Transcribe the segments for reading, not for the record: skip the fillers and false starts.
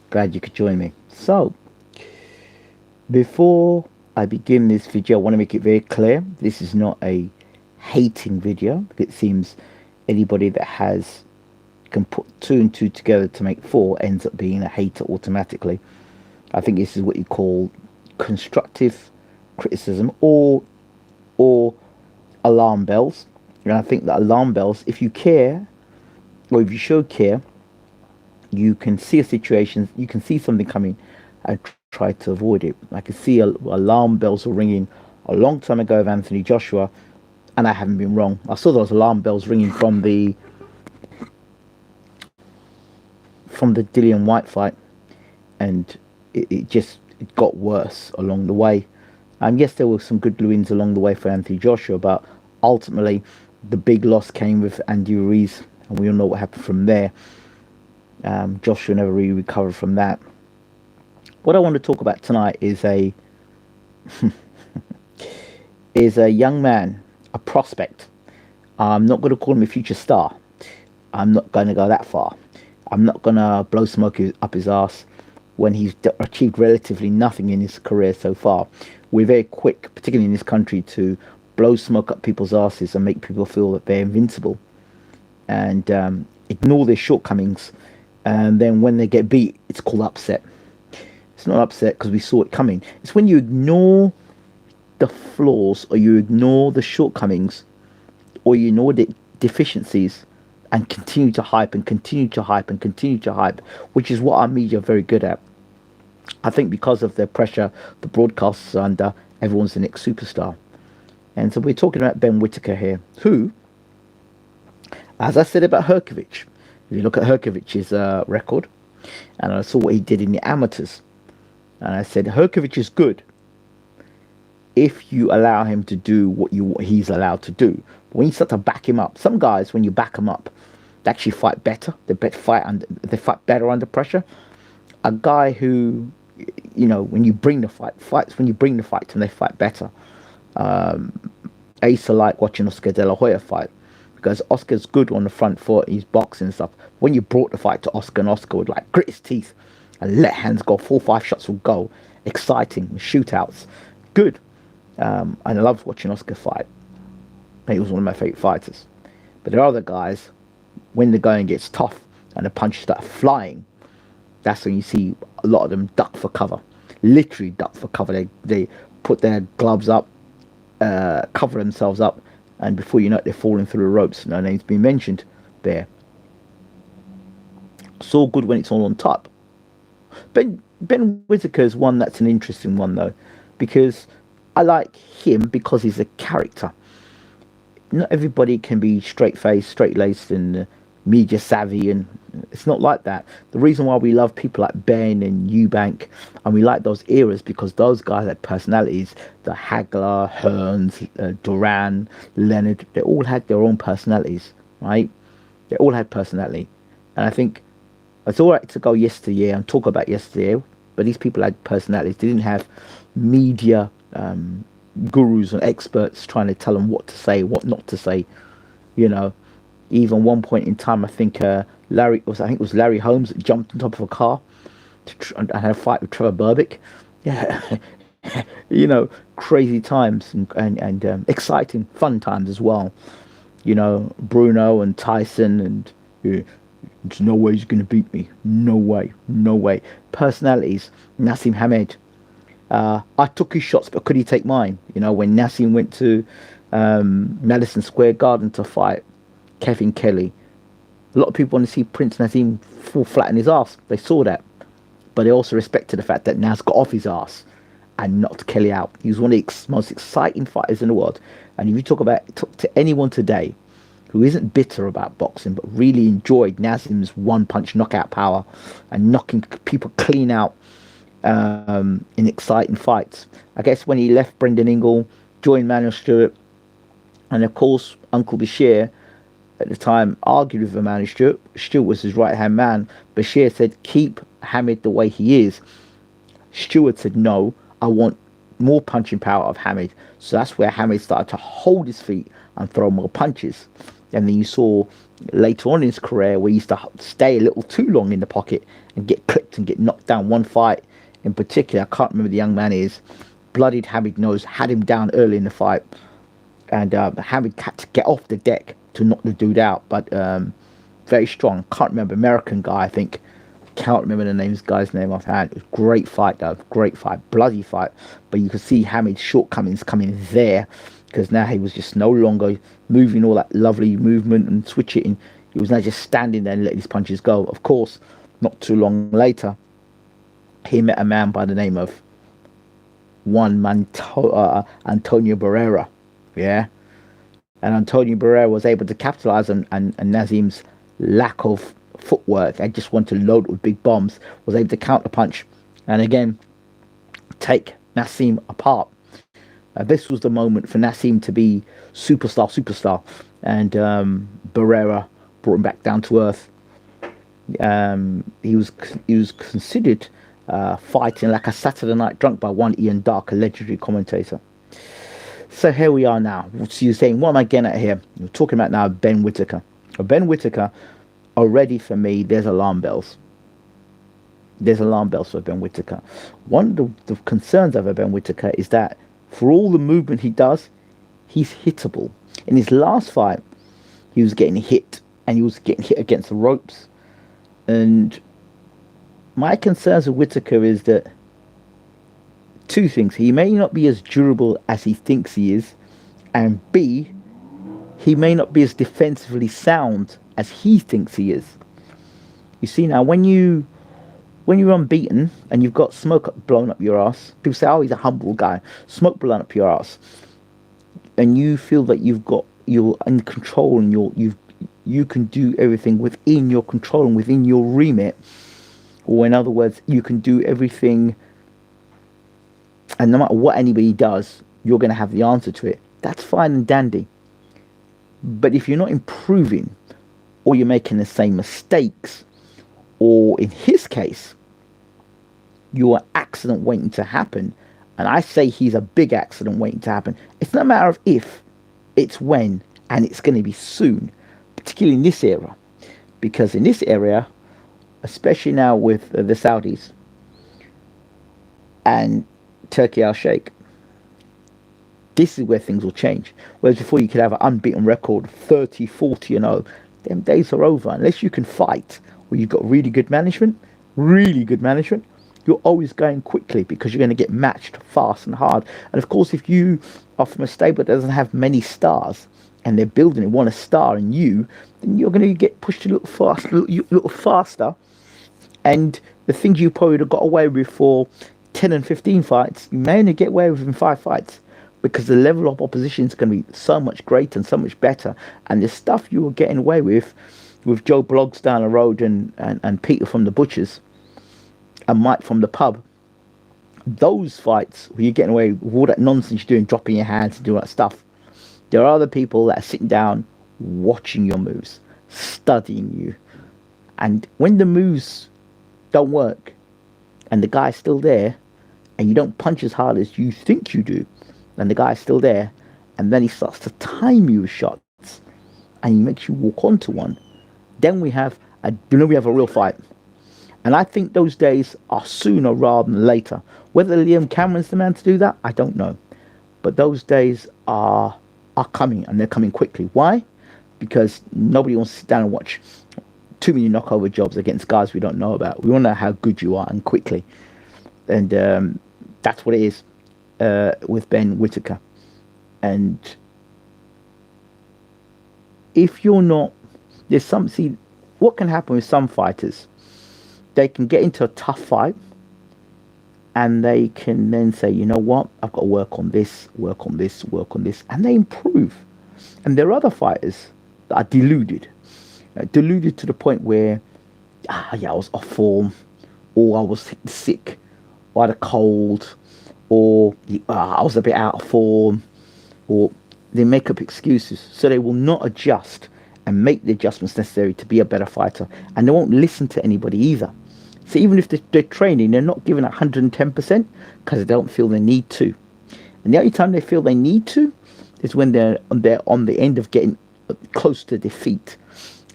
Glad you could join me. So, before I begin this video, I want to make it very clear this is not a hating video. It seems anybody that has can put two and two together to make four ends up being a hater automatically. I think this is what you call constructive criticism or alarm bells. And I think that alarm bells, if you care or if you show care, you can see a situation, you can see something coming and try to avoid it. I can see alarm bells were ringing a long time ago of Anthony Joshua, and I haven't been wrong. I saw those alarm bells ringing from the Dillian White fight, and it got worse along the way. And yes, there were some good wins along the way for Anthony Joshua, but ultimately the big loss came with Andy Ruiz, and we all know what happened from there. Joshua never really recovered from that. What I want to talk about tonight is a is a young man, a prospect. I'm not going to call him a future star. I'm not going to go that far. I'm not going to blow smoke up his ass when he's achieved relatively nothing in his career so far. We're very quick, particularly in this country, to blow smoke up people's asses and make people feel that they're invincible and ignore their shortcomings. And then when they get beat, it's called upset. It's not upset because we saw it coming. It's when you ignore the flaws or you ignore the shortcomings or you ignore the deficiencies and continue to hype and continue to hype and continue to hype, which is what our media are very good at. I think because of the pressure the broadcasters are under, everyone's the next superstar. And so we're talking about Ben Whitaker here, who, as I said about Herkovich, if you look at Herkovich's record, and I saw what he did in the amateurs, and I said Herkovich is good if you allow him to do what he's allowed to do. But when you start to back him up, some guys, when you back them up, they actually fight better. They fight better under pressure. A guy who, when you bring the fight to them, they fight better. I used to like watching Oscar De La Hoya fight because Oscar's good on the front foot. He's boxing and stuff. When you brought the fight to Oscar, and Oscar would like grit his teeth and let hands go, 4-5 shots would go. Exciting shootouts, good. And I loved watching Oscar fight. He was one of my favorite fighters. But there are other guys, when the going gets tough and the punches start flying, that's when you see a lot of them duck for cover. Literally duck for cover. They put their gloves up, cover themselves up, and before you know it, they're falling through the ropes. No name's been mentioned there. So good when it's all on top. Ben Whitaker is one that's an interesting one though, because I like him because he's a character. Not everybody can be straight-faced, straight-laced, and media savvy, and it's not like that. The reason why we love people like Ben and Eubank, and we like those eras, because those guys had personalities. The Hagler, Hearns, Duran, Leonard, they all had their own personalities, right? They all had personality, and I think it's all right to go yesteryear and talk about yesteryear, but these people had personalities. They didn't have media gurus and experts trying to tell them what to say, what not to say. Even one point in time, I think Larry Holmes that jumped on top of a car and had a fight with Trevor Berbick. Yeah, crazy times and exciting, fun times as well. Bruno and Tyson and there's no way he's going to beat me. No way. Personalities. Nassim Hamed. I took his shots, but could he take mine? When Nassim went to Madison Square Garden to fight Kevin Kelly, a lot of people want to see Prince Nassim fall flat in his ass. They saw that, but they also respected the fact that Nas got off his ass and knocked Kelly out. He was one of the most exciting fighters in the world. And if you talk to anyone today who isn't bitter about boxing, but really enjoyed Nassim's one-punch knockout power and knocking people clean out in exciting fights. I guess when he left Brendan Ingle, joined Manuel Stewart, and of course Uncle Bashir at the time argued with Manuel Stewart. Stewart was his right-hand man. Bashir said, keep Hamid the way he is. Stewart said, no, I want more punching power of Hamid. So that's where Hamid started to hold his feet and throw more punches. And then you saw later on in his career where he used to stay a little too long in the pocket and get clipped and get knocked down. One fight in particular, I can't remember the young man is, bloodied Hamid Nose, had him down early in the fight, and Hamid had to get off the deck to knock the dude out, but very strong. Can't remember, American guy, I think. Can't remember the guy's name offhand. It was a great fight though, great fight, bloody fight. But you could see Hamid's shortcomings coming there, because now he was just no longer moving all that lovely movement and switch hitting. He was now just standing there and letting his punches go. Of course, not too long later, he met a man by the name of Antonio Barrera. Yeah. And Antonio Barrera was able to capitalize on and Nazim's lack of footwork. I just want to load with big bombs. Was able to counter punch and again take Naseem apart. This was the moment for Naseem to be superstar, and Barrera brought him back down to earth. He was considered fighting like a Saturday night drunk by one Ian Dark, a legendary commentator. So here we are now. So you're saying, what am I getting at here? We're talking about now Ben Whitaker. Ben Whitaker, already for me, there's alarm bells. There's alarm bells for Ben Whitaker. One of the concerns of Ben Whitaker is that for all the movement he does, he's hittable. In his last fight, he was getting hit, and he was getting hit against the ropes. And my concerns with Whitaker is that two things. He may not be as durable as he thinks he is, and B, he may not be as defensively sound as he thinks he is. You see, now when you're unbeaten and you've got smoke blown up your ass, people say, oh, he's a humble guy. Smoke blown up your ass, and you feel that you're in control and you can do everything within your control and within your remit, or in other words, you can do everything, and no matter what anybody does, you're going to have the answer to it. That's fine and dandy. But if you're not improving, or you're making the same mistakes, or in his case, you're an accident waiting to happen, and I say he's a big accident waiting to happen. It's not a matter of if, it's when, and it's going to be soon, particularly in this era. Because in this area, especially now with the Saudis and Turkey al-Sheikh, this is where things will change. Whereas before you could have an unbeaten record, 30, 40, them days are over. Unless you can fight, or you've got really good management, you're always going quickly because you're going to get matched fast and hard. And of course, if you are from a stable that doesn't have many stars, and they're building it, want a star in you, then you're going to get pushed a little faster. And the things you probably would have got away with for 10 and 15 fights, you may only get away with in 5 fights, because the level of opposition is going to be so much greater and so much better. And the stuff you were getting away with Joe Bloggs down the road and Peter from the Butchers and Mike from the pub, those fights where you're getting away with all that nonsense you're doing, dropping your hands and doing that stuff, there are other people that are sitting down watching your moves, studying you. And when the moves don't work and the guy's still there and you don't punch as hard as you think you do, and the guy's still there, and then he starts to time you with shots and he makes you walk onto one, then we have a real fight. And I think those days are sooner rather than later. Whether Liam Cameron's the man to do that, I don't know. But those days are coming, and they're coming quickly. Why? Because nobody wants to sit down and watch too many knockover jobs against guys we don't know about. We want to know how good you are, and quickly. And that's what it is with Ben Whitaker. And if you're not, what can happen with some fighters? They can get into a tough fight, and they can then say, you know what, I've got to work on this, and they improve. And there are other fighters that are deluded to the point where, I was off form, or I was sick, or I had a cold, or I was a bit out of form, or they make up excuses. So they will not adjust and make the adjustments necessary to be a better fighter, and they won't listen to anybody either. So even if they're training, they're not giving 110% because they don't feel they need to. And the only time they feel they need to is when they're on the end of getting close to defeat.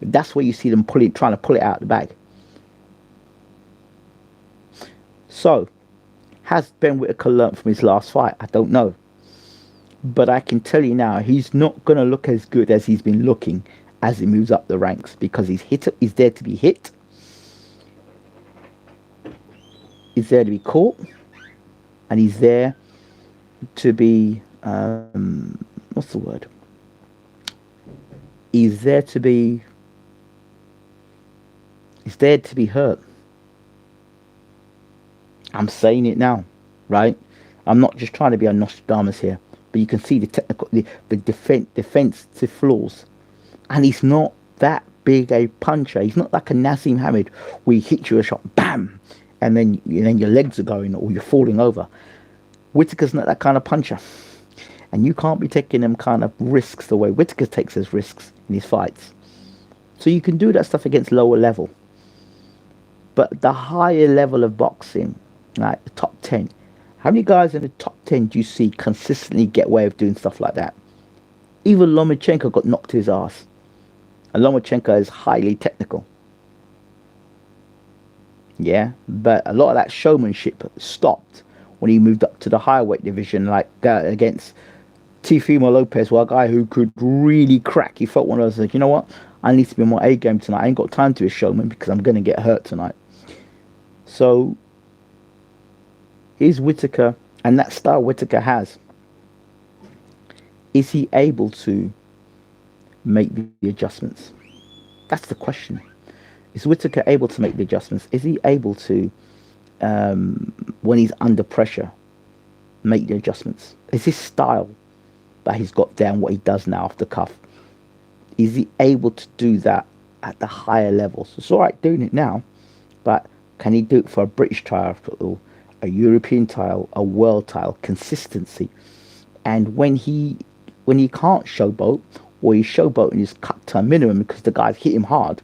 That's where you see them trying to pull it out of the bag. So, has Ben Whitaker learnt from his last fight? I don't know. But I can tell you now, he's not going to look as good as he's been looking as he moves up the ranks, because he's there to be hit. He's there to be caught. And he's there to be, what's the word? He's there to be hurt. I'm saying it now, right? I'm not just trying to be a Nostradamus here, but you can see the defensive flaws. And he's not that big a puncher. He's not like a Nassim Hamid where he hits you a shot, bam, and then your legs are going or you're falling over. Whitaker's not that kind of puncher. And you can't be taking them kind of risks the way Whitaker takes his risks in his fights. So you can do that stuff against lower level. But the higher level of boxing, like the top 10, how many guys in the top 10 do you see consistently get away with doing stuff like that? Even Lomachenko got knocked to his ass. And Lomachenko is highly technical. Yeah, but a lot of that showmanship stopped when he moved up to the higher weight division, like against Teofimo Lopez, where a guy who could really crack. He felt one of those, like, you know what? I need to be on my A game tonight. I ain't got time to be a showman because I'm going to get hurt tonight. So, is Whitaker, and that style Whitaker has, is he able to make the adjustments? That's the question. Is Whitaker able to make the adjustments? Is he able to, when he's under pressure, make the adjustments? Is his style that he's got down what he does now off the cuff, is he able to do that at the higher levels? It's all right doing it now, but can he do it for a British title, a European title, a world title? Consistency. And when he can't showboat, or he's showboating his cut to a minimum because the guys hit him hard,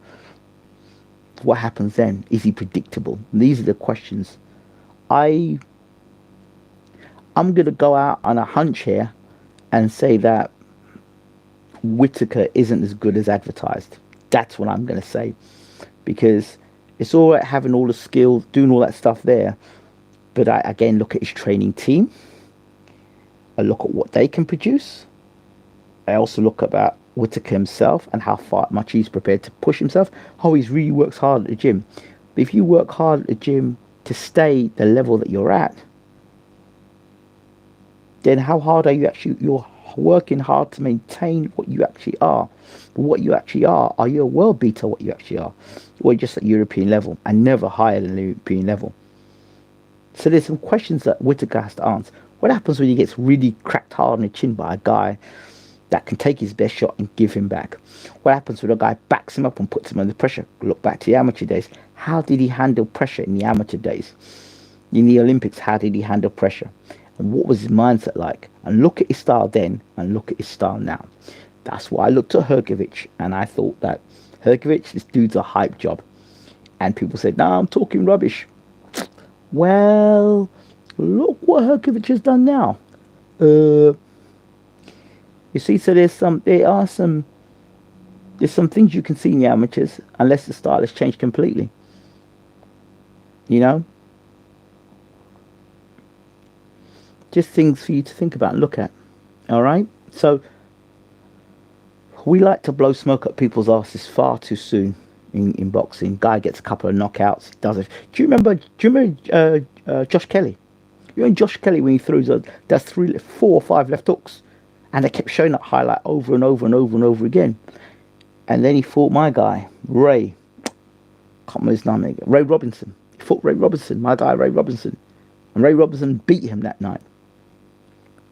what happens then? Is he predictable? These are the questions. I'm going to go out on a hunch here and say that Whitaker isn't as good as advertised. That's what I'm going to say. Because it's all right having all the skills, doing all that stuff there. But I, again, look at his training team. I look at what they can produce. I also look about Whitaker himself and how much he's prepared to push himself. How he really works hard at the gym. But if you work hard at the gym to stay the level that you're at, then how hard are you actually? You're working hard to maintain what you actually are. But what you actually are you a world beater? What you actually are, or just at European level and never higher than the European level? So there's some questions that Whitaker has to answer. What happens when he gets really cracked hard on the chin by a guy that can take his best shot and give him back? What happens when a guy backs him up and puts him under pressure? Look back to the amateur days. How did he handle pressure in the amateur days? In the Olympics, how did he handle pressure? And what was his mindset like? And look at his style then and look at his style now. That's why I looked at Hrgović and I thought that Hrgović, this dude's a hype job. And people said, "No, I'm talking rubbish." Well, look what Hrgović has done now. You see, so there's some things you can see in the amateurs, unless the style has changed completely. You know? Just things for you to think about and look at. Alright? So, we like to blow smoke up people's asses far too soon in boxing. Guy gets a couple of knockouts, does it. Do you remember Josh Kelly? You know Josh Kelly, when he does 4 or 5 left hooks, and they kept showing that highlight over and over and over and over again. And then he fought my guy, Ray. Can't remember his name again. Ray Robinson. He fought Ray Robinson, my guy Ray Robinson. And Ray Robinson beat him that night.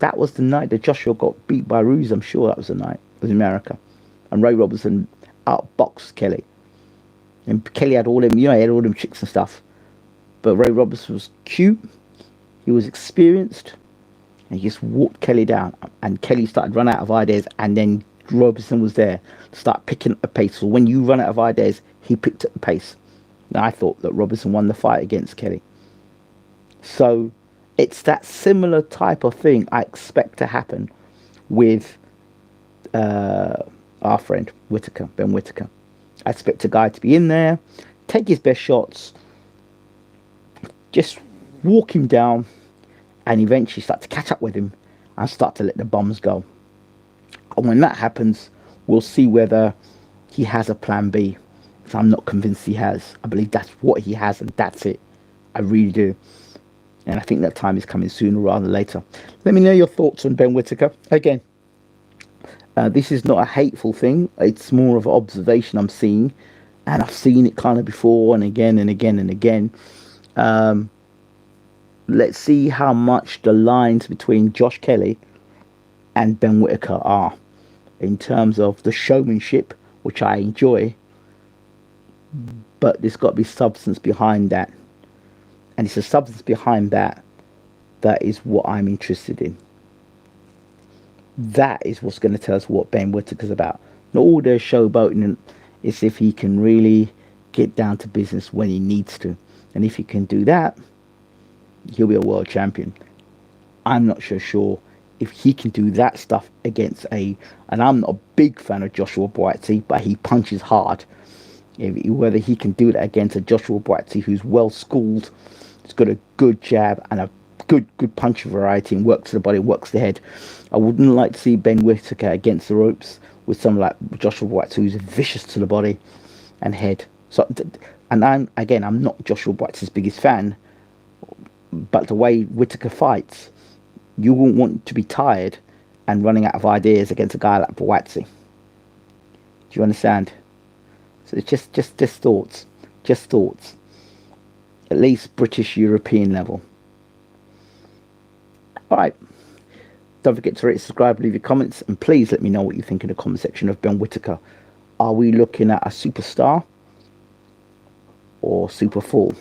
That was the night that Joshua got beat by Ruiz. I'm sure that was the night. It was in America. And Ray Robinson outboxed Kelly. And Kelly had all them, he had all them tricks and stuff. But Ray Robinson was cute. He was experienced. And he just walked Kelly down. And Kelly started running out of ideas. And then Robinson was there to start picking up the pace. So when you run out of ideas, he picked up the pace. And I thought that Robinson won the fight against Kelly. So it's that similar type of thing I expect to happen with our friend Whitaker, Ben Whitaker. I expect a guy to be in there, take his best shots, just walk him down, and eventually start to catch up with him and start to let the bombs go. And when that happens, we'll see whether he has a plan B. So I'm not convinced he has. I believe that's what he has, and that's it. I really do. And I think that time is coming sooner rather than later. Let me know your thoughts on Ben Whitaker. Again, this is not a hateful thing. It's more of an observation I'm seeing. And I've seen it kind of before and again and again and again. Let's see how much the lines between Josh Kelly and Ben Whitaker are in terms of the showmanship, which I enjoy. But there's got to be substance behind that. And it's a substance behind that that is what I'm interested in. That is what's going to tell us what Ben Whitaker's about. Not all the showboating. It's if he can really get down to business when he needs to. And if he can do that, he'll be a world champion. I'm not so sure if he can do that stuff against and I'm not a big fan of Joshua Buatsi, but he punches hard. Whether he can do that against a Joshua Buatsi who's well schooled, he's got a good jab and a good punch variety and works the body, works the head. I wouldn't like to see Ben Whitaker against the ropes with someone like Joshua Buatsi who's vicious to the body and head. So, and I'm not Joshua Buatsi's biggest fan, but the way Whitaker fights, you won't want to be tired and running out of ideas against a guy like Buatsi. Do you understand? So it's just thoughts. Just thoughts. At least British European level. Alright. Don't forget to rate, subscribe, leave your comments, and please let me know what you think in the comment section of Ben Whitaker. Are we looking at a superstar or super full?